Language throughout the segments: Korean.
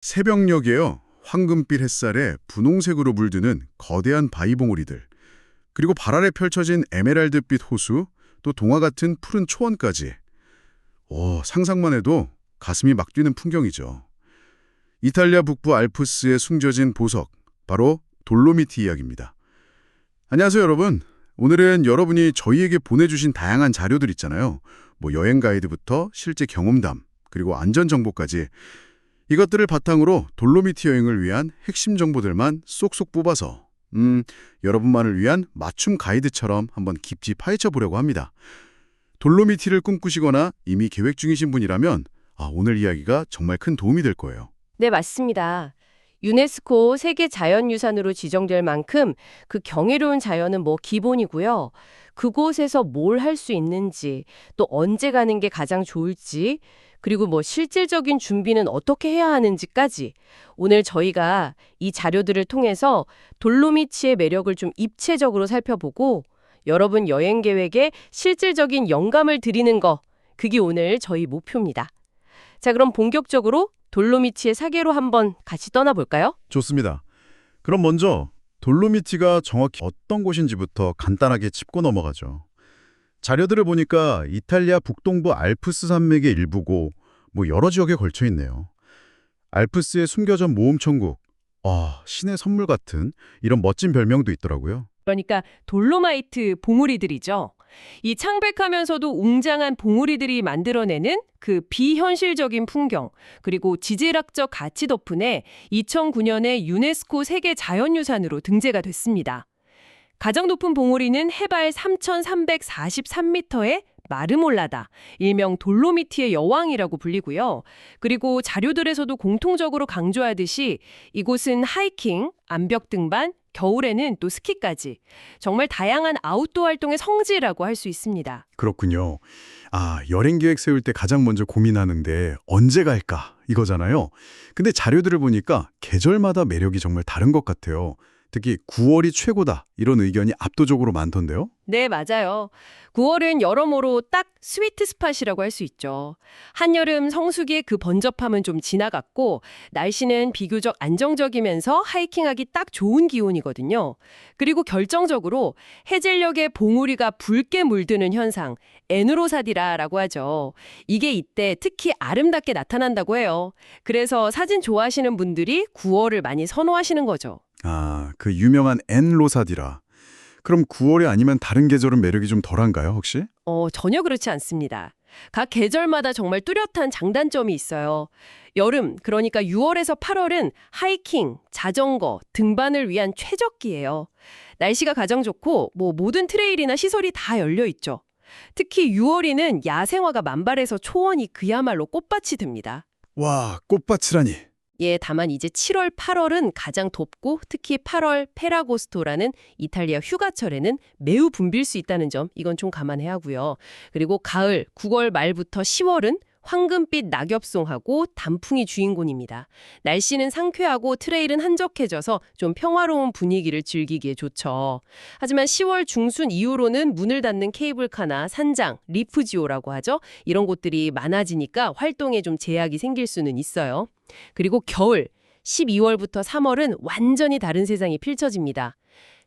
새벽녘에요. 황금빛 햇살에 분홍색으로 물드는 거대한 바위봉우리들, 그리고 발 아래 펼쳐진 에메랄드빛 호수, 또 동화 같은 푸른 초원까지. 상상만 해도 가슴이 막 뛰는 풍경이죠. 이탈리아 북부 알프스에 숨겨진 보석, 바로 돌로미티 이야기입니다. 안녕하세요, 여러분. 오늘은 여러분이 저희에게 보내주신 다양한 자료들 있잖아요. 여행 가이드부터 실제 경험담, 그리고 안전 정보까지. 이것들을 바탕으로 돌로미티 여행을 위한 핵심 정보들만 쏙쏙 뽑아서 여러분만을 위한 맞춤 가이드처럼 한번 깊이 파헤쳐 보려고 합니다. 돌로미티를 꿈꾸시거나 이미 계획 중이신 분이라면 오늘 이야기가 정말 큰 도움이 될 거예요. 네, 맞습니다. 유네스코 세계 자연유산으로 지정될 만큼 그 경이로운 자연은 기본이고요. 그곳에서 뭘 할 수 있는지, 또 언제 가는 게 가장 좋을지, 그리고 실질적인 준비는 어떻게 해야 하는지까지 오늘 저희가 이 자료들을 통해서 돌로미티의 매력을 좀 입체적으로 살펴보고 여러분 여행 계획에 실질적인 영감을 드리는 거, 그게 오늘 저희 목표입니다. 자, 그럼 본격적으로 돌로미티의 사계로 한번 같이 떠나볼까요? 좋습니다. 그럼 먼저 돌로미티가 정확히 어떤 곳인지부터 간단하게 짚고 넘어가죠. 자료들을 보니까 이탈리아 북동부 알프스 산맥의 일부고 여러 지역에 걸쳐 있네요. 알프스의 숨겨진 모험 천국, 신의 선물 같은 이런 멋진 별명도 있더라고요. 그러니까 돌로마이트 봉우리들이죠. 이 창백하면서도 웅장한 봉우리들이 만들어내는 그 비현실적인 풍경, 그리고 지질학적 가치 덕분에 2009년에 유네스코 세계 자연유산으로 등재가 됐습니다. 가장 높은 봉우리는 해발 3,343m의 마르몰라다, 일명 돌로미티의 여왕이라고 불리고요. 그리고 자료들에서도 공통적으로 강조하듯이 이곳은 하이킹, 암벽 등반, 겨울에는 또 스키까지 정말 다양한 아웃도어 활동의 성지라고 할 수 있습니다. 그렇군요. 여행 계획 세울 때 가장 먼저 고민하는데 언제 갈까 이거잖아요. 근데 자료들을 보니까 계절마다 매력이 정말 다른 것 같아요. 특히 9월이 최고다 이런 의견이 압도적으로 많던데요. 네, 맞아요. 9월은 여러모로 딱 스위트 스팟이라고 할 수 있죠. 한여름 성수기의 그 번잡함은 좀 지나갔고 날씨는 비교적 안정적이면서 하이킹하기 딱 좋은 기온이거든요. 그리고 결정적으로 해질녘에 봉우리가 붉게 물드는 현상, 에누로사디라라고 하죠. 이게 이때 특히 아름답게 나타난다고 해요. 그래서 사진 좋아하시는 분들이 9월을 많이 선호하시는 거죠. 그 유명한 엔로사디라. 그럼 9월이 아니면 다른 계절은 매력이 좀 덜한가요, 혹시? 전혀 그렇지 않습니다. 각 계절마다 정말 뚜렷한 장단점이 있어요. 여름, 그러니까 6월에서 8월은 하이킹, 자전거, 등반을 위한 최적기예요. 날씨가 가장 좋고 모든 트레일이나 시설이 다 열려 있죠. 특히 6월에는 야생화가 만발해서 초원이 그야말로 꽃밭이 됩니다. 와, 꽃밭이라니. 예, 다만 이제 7월, 8월은 가장 덥고 특히 8월 페라고스토라는 이탈리아 휴가철에는 매우 붐빌 수 있다는 점, 이건 좀 감안해야 하고요. 그리고 가을, 9월 말부터 10월은 황금빛 낙엽송하고 단풍이 주인공입니다. 날씨는 상쾌하고 트레일은 한적해져서 좀 평화로운 분위기를 즐기기에 좋죠. 하지만 10월 중순 이후로는 문을 닫는 케이블카나 산장, 리프지오라고 하죠. 이런 곳들이 많아지니까 활동에 좀 제약이 생길 수는 있어요. 그리고 겨울, 12월부터 3월은 완전히 다른 세상이 펼쳐집니다.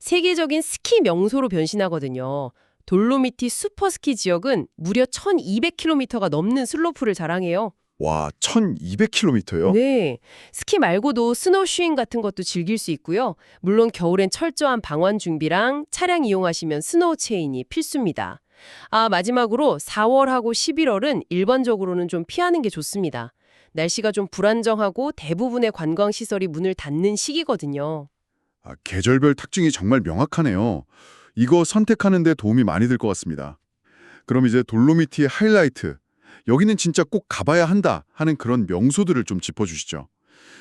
세계적인 스키 명소로 변신하거든요. 돌로미티 슈퍼스키 지역은 무려 1,200km가 넘는 슬로프를 자랑해요. 와, 1200km요? 네, 스키 말고도 스노우슈잉 같은 것도 즐길 수 있고요. 물론 겨울엔 철저한 방환 준비랑 차량 이용하시면 스노우 체인이 필수입니다. 마지막으로 4월하고 11월은 일반적으로는 좀 피하는 게 좋습니다. 날씨가 좀 불안정하고 대부분의 관광시설이 문을 닫는 시기거든요. 계절별 특징이 정말 명확하네요. 이거 선택하는 데 도움이 많이 될 것 같습니다. 그럼 이제 돌로미티의 하이라이트, 여기는 진짜 꼭 가봐야 한다 하는 그런 명소들을 좀 짚어주시죠.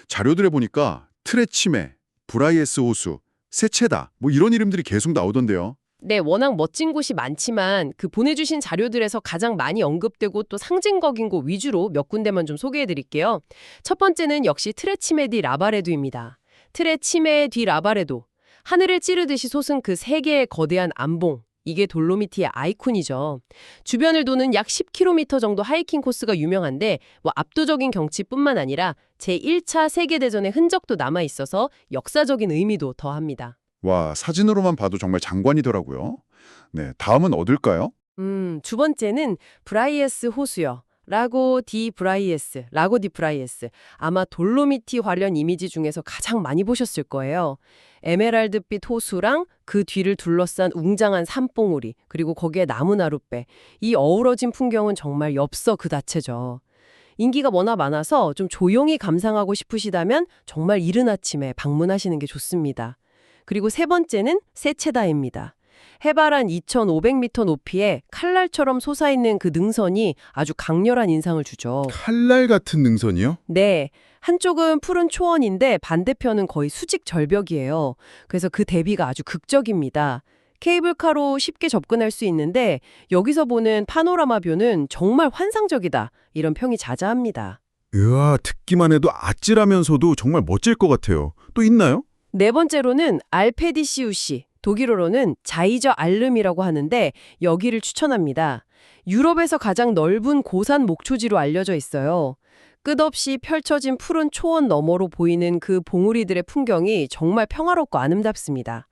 자료들에 보니까 트레치메, 브라이에스 호수, 세체다 이런 이름들이 계속 나오던데요. 네, 워낙 멋진 곳이 많지만 그 보내주신 자료들에서 가장 많이 언급되고 또 상징적인 곳 위주로 몇 군데만 좀 소개해드릴게요. 첫 번째는 역시 트레치메 디 라바레도입니다. 트레치메 디 라바레도. 하늘을 찌르듯이 솟은 그 세 개의 거대한 암봉. 이게 돌로미티의 아이콘이죠. 주변을 도는 약 10km 정도 하이킹 코스가 유명한데 압도적인 경치뿐만 아니라 제1차 세계대전의 흔적도 남아 있어서 역사적인 의미도 더합니다. 와, 사진으로만 봐도 정말 장관이더라고요. 네, 다음은 어딜까요? 두 번째는 브라이에스 호수요. 라고 디 브라이에스. 아마 돌로미티 관련 이미지 중에서 가장 많이 보셨을 거예요. 에메랄드빛 호수랑 그 뒤를 둘러싼 웅장한 산봉우리, 그리고 거기에 나무 나룻배. 이 어우러진 풍경은 정말 엽서 그 자체죠. 인기가 워낙 많아서 좀 조용히 감상하고 싶으시다면 정말 이른 아침에 방문하시는 게 좋습니다. 그리고 세 번째는 세체다입니다. 해발 한 2,500m 높이에 칼날처럼 솟아있는 그 능선이 아주 강렬한 인상을 주죠. 칼날 같은 능선이요? 네, 한쪽은 푸른 초원인데 반대편은 거의 수직 절벽이에요. 그래서 그 대비가 아주 극적입니다. 케이블카로 쉽게 접근할 수 있는데 여기서 보는 파노라마 뷰는 정말 환상적이다. 이런 평이 자자합니다. 으아, 듣기만 해도 아찔하면서도 정말 멋질 것 같아요. 또 있나요? 네 번째로는 알페디시우시, 독일어로는 자이저 알름이라고 하는데 여기를 추천합니다. 유럽에서 가장 넓은 고산 목초지로 알려져 있어요. 끝없이 펼쳐진 푸른 초원 너머로 보이는 그 봉우리들의 풍경이 정말 평화롭고 아름답습니다.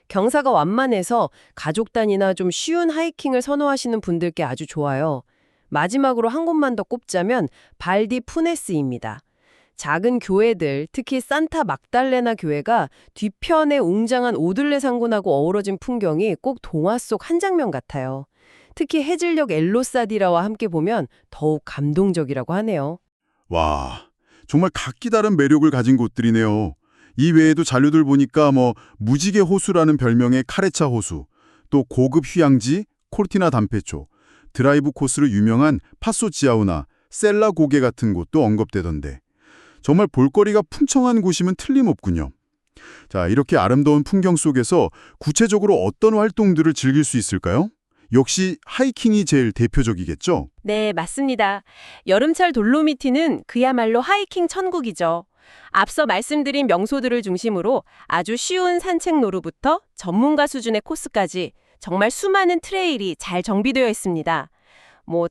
경사가 완만해서 가족 단위나 좀 쉬운 하이킹을 선호하시는 분들께 아주 좋아요. 마지막으로 한 곳만 더 꼽자면 발디 푸네스입니다. 작은 교회들, 특히 산타 막달레나 교회가 뒤편에 웅장한 오들레 상군하고 어우러진 풍경이 꼭 동화 속 한 장면 같아요. 특히 해질녘 엘로사디라와 함께 보면 더욱 감동적이라고 하네요. 와, 정말 각기 다른 매력을 가진 곳들이네요. 이 외에도 자료들 보니까 무지개 호수라는 별명의 카레차 호수, 또 고급 휴양지 콜티나 담페초, 드라이브 코스로 유명한 파소 지아우나 셀라 고개 같은 곳도 언급되던데 정말 볼거리가 풍성한 곳이면 틀림없군요. 자, 이렇게 아름다운 풍경 속에서 구체적으로 어떤 활동들을 즐길 수 있을까요? 역시 하이킹이 제일 대표적이겠죠? 네, 맞습니다. 여름철 돌로미티는 그야말로 하이킹 천국이죠. 앞서 말씀드린 명소들을 중심으로 아주 쉬운 산책 로루부터 전문가 수준의 코스까지 정말 수많은 트레일이 잘 정비되어 있습니다.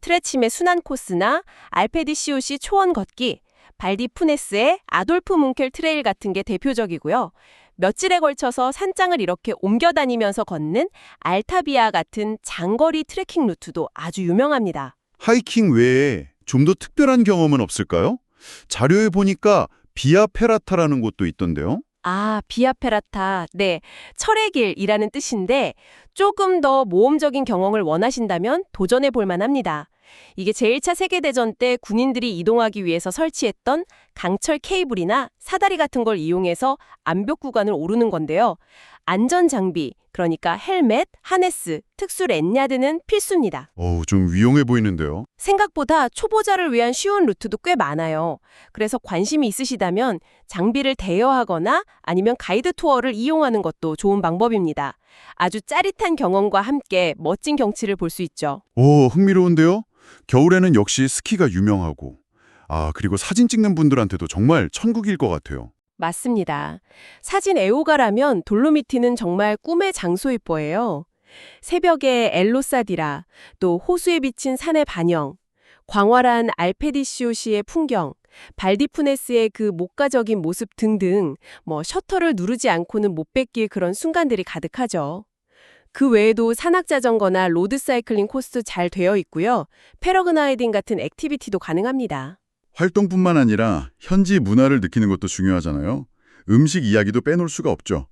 트레침의 순환 코스나 알페디시오시 초원 걷기, 발디푸네스의 아돌프 뭉켈 트레일 같은 게 대표적이고요. 며칠에 걸쳐서 산장을 이렇게 옮겨 다니면서 걷는 알타비아 같은 장거리 트레킹 루트도 아주 유명합니다. 하이킹 외에 좀 더 특별한 경험은 없을까요? 자료에 보니까 비아 페라타라는 곳도 있던데요. 아, 비아페라타. 네, 철의 길이라는 뜻인데 조금 더 모험적인 경험을 원하신다면 도전해 볼 만합니다. 이게 제1차 세계대전 때 군인들이 이동하기 위해서 설치했던 강철 케이블이나 사다리 같은 걸 이용해서 암벽 구간을 오르는 건데요. 안전 장비, 그러니까 헬멧, 하네스, 특수 랜야드는 필수입니다. 좀 위험해 보이는데요. 생각보다 초보자를 위한 쉬운 루트도 꽤 많아요. 그래서 관심이 있으시다면 장비를 대여하거나 아니면 가이드 투어를 이용하는 것도 좋은 방법입니다. 아주 짜릿한 경험과 함께 멋진 경치를 볼 수 있죠. 흥미로운데요? 겨울에는 역시 스키가 유명하고, 그리고 사진 찍는 분들한테도 정말 천국일 것 같아요. 맞습니다. 사진 애호가라면 돌로미티는 정말 꿈의 장소일 거예요. 새벽의 엘로사디라, 또 호수에 비친 산의 반영, 광활한 알페디시오시의 풍경, 발디푸네스의 그 목가적인 모습 등등 셔터를 누르지 않고는 못 뺏길 그런 순간들이 가득하죠. 그 외에도 산악자전거나 로드사이클링 코스도 잘 되어 있고요. 패러글라이딩 같은 액티비티도 가능합니다. 활동뿐만 아니라 현지 문화를 느끼는 것도 중요하잖아요. 음식 이야기도 빼놓을 수가 없죠.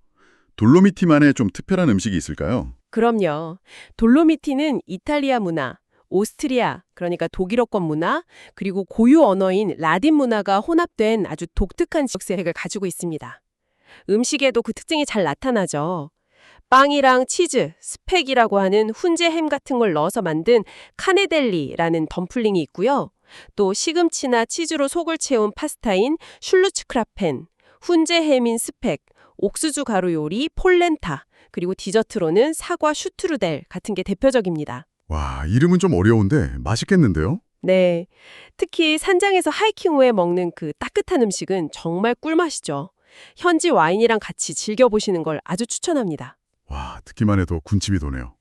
돌로미티만의 좀 특별한 음식이 있을까요? 그럼요. 돌로미티는 이탈리아 문화, 오스트리아, 그러니까 독일어권 문화, 그리고 고유 언어인 라딘 문화가 혼합된 아주 독특한 지역색을 가지고 있습니다. 음식에도 그 특징이 잘 나타나죠. 빵이랑 치즈, 스펙이라고 하는 훈제 햄 같은 걸 넣어서 만든 카네델리라는 덤플링이 있고요. 또 시금치나 치즈로 속을 채운 파스타인 슐루츠크라펜, 훈제 햄인 스펙, 옥수수 가루 요리 폴렌타, 그리고 디저트로는 사과 슈트루델 같은 게 대표적입니다. 와, 이름은 좀 어려운데 맛있겠는데요? 네, 특히 산장에서 하이킹 후에 먹는 그 따뜻한 음식은 정말 꿀맛이죠. 현지 와인이랑 같이 즐겨보시는 걸 아주 추천합니다. 와, 듣기만 해도 군침이 도네요.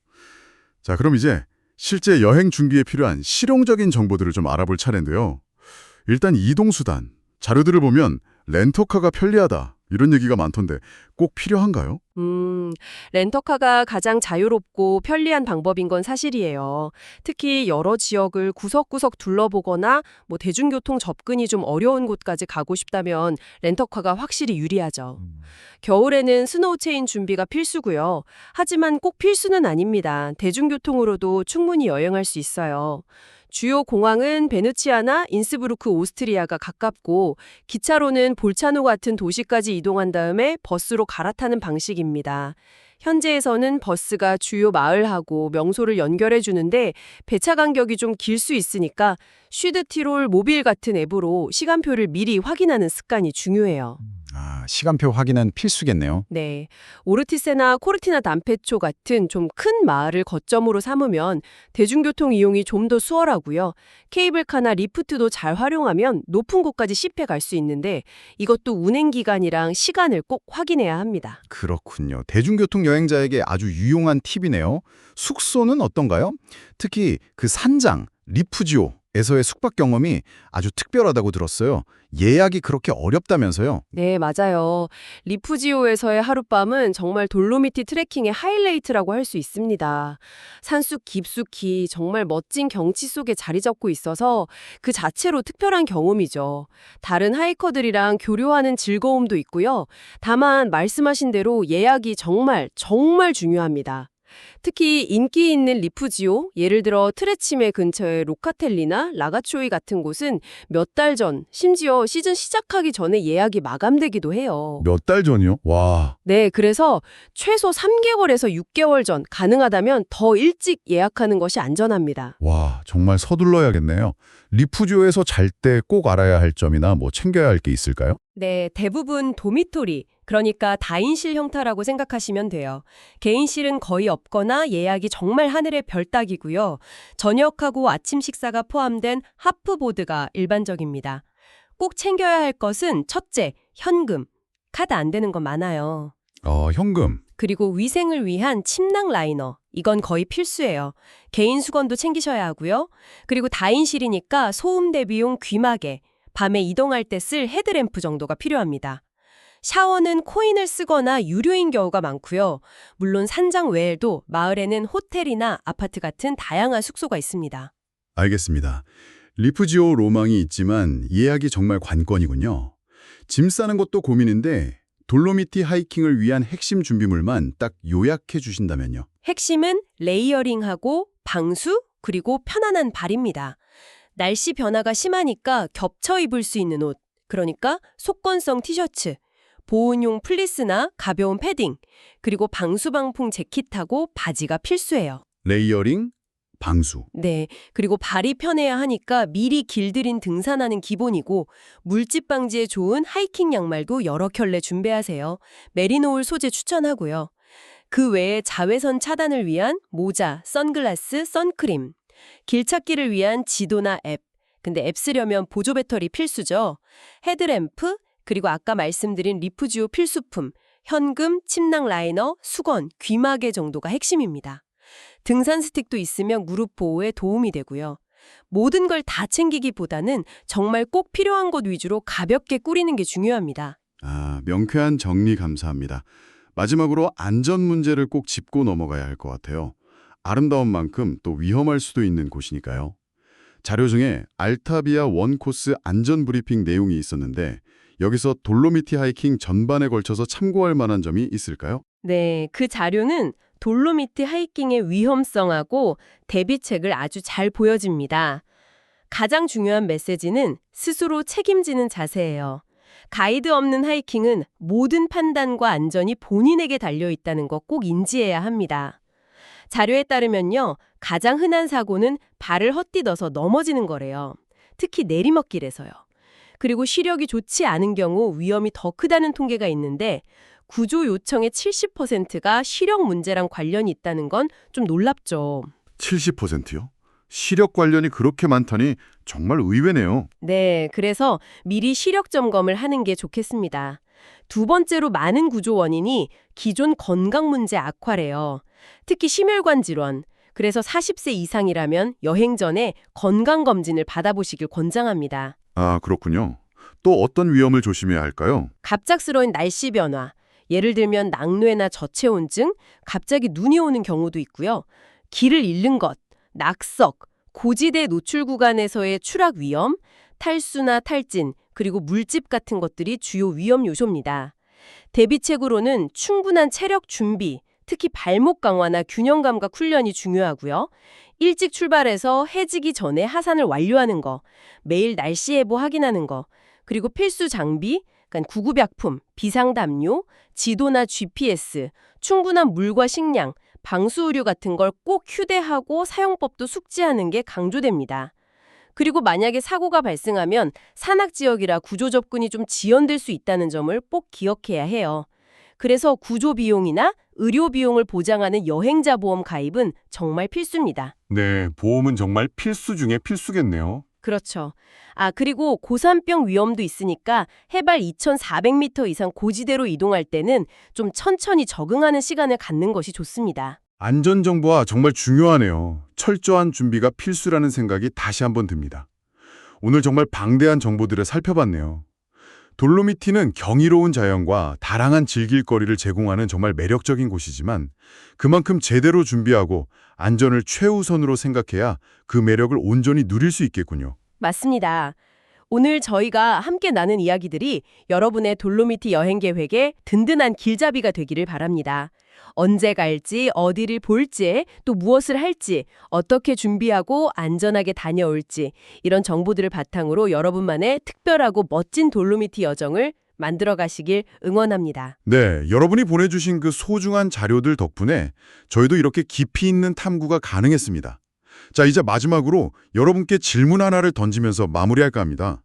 자, 그럼 이제 실제 여행 준비에 필요한 실용적인 정보들을 좀 알아볼 차례인데요. 일단 이동수단, 자료들을 보면 렌터카가 편리하다 이런 얘기가 많던데 꼭 필요한가요? 렌터카가 가장 자유롭고 편리한 방법인 건 사실이에요. 특히 여러 지역을 구석구석 둘러보거나 대중교통 접근이 좀 어려운 곳까지 가고 싶다면 렌터카가 확실히 유리하죠. 겨울에는 스노우체인 준비가 필수고요. 하지만 꼭 필수는 아닙니다. 대중교통으로도 충분히 여행할 수 있어요. 주요 공항은 베네치아나 인스브루크 오스트리아가 가깝고 기차로는 볼차노 같은 도시까지 이동한 다음에 버스로 갈아타는 방식입니다. 현지에서는 버스가 주요 마을하고 명소를 연결해 주는데 배차 간격이 좀 길 수 있으니까 슈드티롤 모빌 같은 앱으로 시간표를 미리 확인하는 습관이 중요해요. 시간표 확인은 필수겠네요. 네, 오르티세나 코르티나 담페초 같은 좀 큰 마을을 거점으로 삼으면 대중교통 이용이 좀 더 수월하고요. 케이블카나 리프트도 잘 활용하면 높은 곳까지 쉽게 갈 수 있는데 이것도 운행 기간이랑 시간을 꼭 확인해야 합니다. 그렇군요. 대중교통 여행자에게 아주 유용한 팁이네요. 숙소는 어떤가요? 특히 그 산장, 리프지오에서의 숙박 경험이 아주 특별하다고 들었어요. 예약이 그렇게 어렵다면서요? 네, 맞아요. 리프지오에서의 하룻밤은 정말 돌로미티 트레킹의 하이라이트라고 할 수 있습니다. 산속 깊숙이 정말 멋진 경치 속에 자리 잡고 있어서 그 자체로 특별한 경험이죠. 다른 하이커들이랑 교류하는 즐거움도 있고요. 다만 말씀하신 대로 예약이 정말 중요합니다. 특히 인기 있는 리프지오, 예를 들어 트레치메 근처의 로카텔리나 라가초이 같은 곳은 몇 달 전, 심지어 시즌 시작하기 전에 예약이 마감되기도 해요. 몇 달 전이요? 와, 네, 그래서 최소 3개월에서 6개월 전, 가능하다면 더 일찍 예약하는 것이 안전합니다. 와, 정말 서둘러야겠네요. 리프지오에서 잘 때 꼭 알아야 할 점이나 챙겨야 할 게 있을까요? 네, 대부분 도미토리, 그러니까 다인실 형태라고 생각하시면 돼요. 개인실은 거의 없거나 예약이 정말 하늘의 별 따기고요. 저녁하고 아침 식사가 포함된 하프보드가 일반적입니다. 꼭 챙겨야 할 것은 첫째, 현금. 카드 안 되는 건 많아요. 현금. 그리고 위생을 위한 침낭 라이너. 이건 거의 필수예요. 개인 수건도 챙기셔야 하고요. 그리고 다인실이니까 소음 대비용 귀마개, 밤에 이동할 때 쓸 헤드램프 정도가 필요합니다. 샤워는 코인을 쓰거나 유료인 경우가 많고요. 물론 산장 외에도 마을에는 호텔이나 아파트 같은 다양한 숙소가 있습니다. 알겠습니다. 리프지오 로망이 있지만 예약이 정말 관건이군요. 짐 싸는 것도 고민인데 돌로미티 하이킹을 위한 핵심 준비물만 딱 요약해 주신다면요. 핵심은 레이어링하고 방수, 그리고 편안한 발입니다. 날씨 변화가 심하니까 겹쳐 입을 수 있는 옷, 그러니까 속건성 티셔츠, 보온용 플리스나 가벼운 패딩, 그리고 방수방풍 재킷하고 바지가 필수예요. 레이어링, 방수. 네, 그리고 발이 편해야 하니까 미리 길들인 등산화는 기본이고 물집 방지에 좋은 하이킹 양말도 여러 켤레 준비하세요. 메리노울 소재 추천하고요. 그 외에 자외선 차단을 위한 모자, 선글라스, 선크림, 길찾기를 위한 지도나 앱, 근데 앱 쓰려면 보조 배터리 필수죠. 헤드램프, 그리고 아까 말씀드린 리프지오 필수품, 현금, 침낭 라이너, 수건, 귀마개 정도가 핵심입니다. 등산 스틱도 있으면 무릎 보호에 도움이 되고요. 모든 걸 다 챙기기보다는 정말 꼭 필요한 것 위주로 가볍게 꾸리는 게 중요합니다. 명쾌한 정리 감사합니다. 마지막으로 안전 문제를 꼭 짚고 넘어가야 할 것 같아요. 아름다운 만큼 또 위험할 수도 있는 곳이니까요. 자료 중에 알타비아 원코스 안전 브리핑 내용이 있었는데 여기서 돌로미티 하이킹 전반에 걸쳐서 참고할 만한 점이 있을까요? 네, 그 자료는 돌로미티 하이킹의 위험성하고 대비책을 아주 잘 보여줍니다. 가장 중요한 메시지는 스스로 책임지는 자세예요. 가이드 없는 하이킹은 모든 판단과 안전이 본인에게 달려있다는 거 꼭 인지해야 합니다. 자료에 따르면요, 가장 흔한 사고는 발을 헛디뎌서 넘어지는 거래요. 특히 내리막길에서요. 그리고 시력이 좋지 않은 경우 위험이 더 크다는 통계가 있는데 구조 요청의 70%가 시력 문제랑 관련이 있다는 건 좀 놀랍죠. 70%요? 시력 관련이 그렇게 많다니 정말 의외네요. 네, 그래서 미리 시력 점검을 하는 게 좋겠습니다. 두 번째로 많은 구조 원인이 기존 건강 문제 악화래요. 특히 심혈관 질환, 그래서 40세 이상이라면 여행 전에 건강검진을 받아보시길 권장합니다. 아, 그렇군요. 또 어떤 위험을 조심해야 할까요? 갑작스러운 날씨 변화, 예를 들면 낙뢰나 저체온증, 갑자기 눈이 오는 경우도 있고요. 길을 잃는 것, 낙석, 고지대 노출 구간에서의 추락 위험, 탈수나 탈진, 그리고 물집 같은 것들이 주요 위험 요소입니다. 대비책으로는 충분한 체력 준비, 특히 발목 강화나 균형 감각 훈련이 중요하고요. 일찍 출발해서 해지기 전에 하산을 완료하는 거, 매일 날씨 예보 확인하는 거, 그리고 필수 장비, 그러니까 구급약품, 비상담요, 지도나 GPS, 충분한 물과 식량, 방수의류 같은 걸 꼭 휴대하고 사용법도 숙지하는 게 강조됩니다. 그리고 만약에 사고가 발생하면 산악지역이라 구조 접근이 좀 지연될 수 있다는 점을 꼭 기억해야 해요. 그래서 구조 비용이나 의료 비용을 보장하는 여행자 보험 가입은 정말 필수입니다. 네, 보험은 정말 필수 중에 필수겠네요. 그렇죠. 그리고 고산병 위험도 있으니까 해발 2,400m 이상 고지대로 이동할 때는 좀 천천히 적응하는 시간을 갖는 것이 좋습니다. 안전정보가 정말 중요하네요. 철저한 준비가 필수라는 생각이 다시 한번 듭니다. 오늘 정말 방대한 정보들을 살펴봤네요. 돌로미티는 경이로운 자연과 다양한 즐길 거리를 제공하는 정말 매력적인 곳이지만 그만큼 제대로 준비하고 안전을 최우선으로 생각해야 그 매력을 온전히 누릴 수 있겠군요. 맞습니다. 오늘 저희가 함께 나눈 이야기들이 여러분의 돌로미티 여행 계획에 든든한 길잡이가 되기를 바랍니다. 언제 갈지, 어디를 볼지, 또 무엇을 할지, 어떻게 준비하고 안전하게 다녀올지 이런 정보들을 바탕으로 여러분만의 특별하고 멋진 돌로미티 여정을 만들어 가시길 응원합니다. 네, 여러분이 보내주신 그 소중한 자료들 덕분에 저희도 이렇게 깊이 있는 탐구가 가능했습니다. 자, 이제 마지막으로 여러분께 질문 하나를 던지면서 마무리할까 합니다.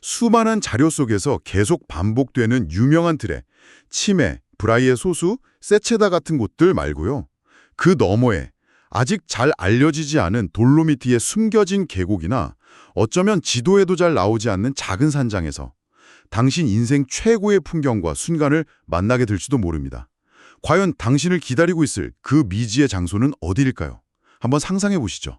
수많은 자료 속에서 계속 반복되는 유명한 틀에 치메, 브라이의 소수, 세체다 같은 곳들 말고요. 그 너머에 아직 잘 알려지지 않은 돌로미티의 숨겨진 계곡이나 어쩌면 지도에도 잘 나오지 않는 작은 산장에서 당신 인생 최고의 풍경과 순간을 만나게 될지도 모릅니다. 과연 당신을 기다리고 있을 그 미지의 장소는 어디일까요? 한번 상상해 보시죠.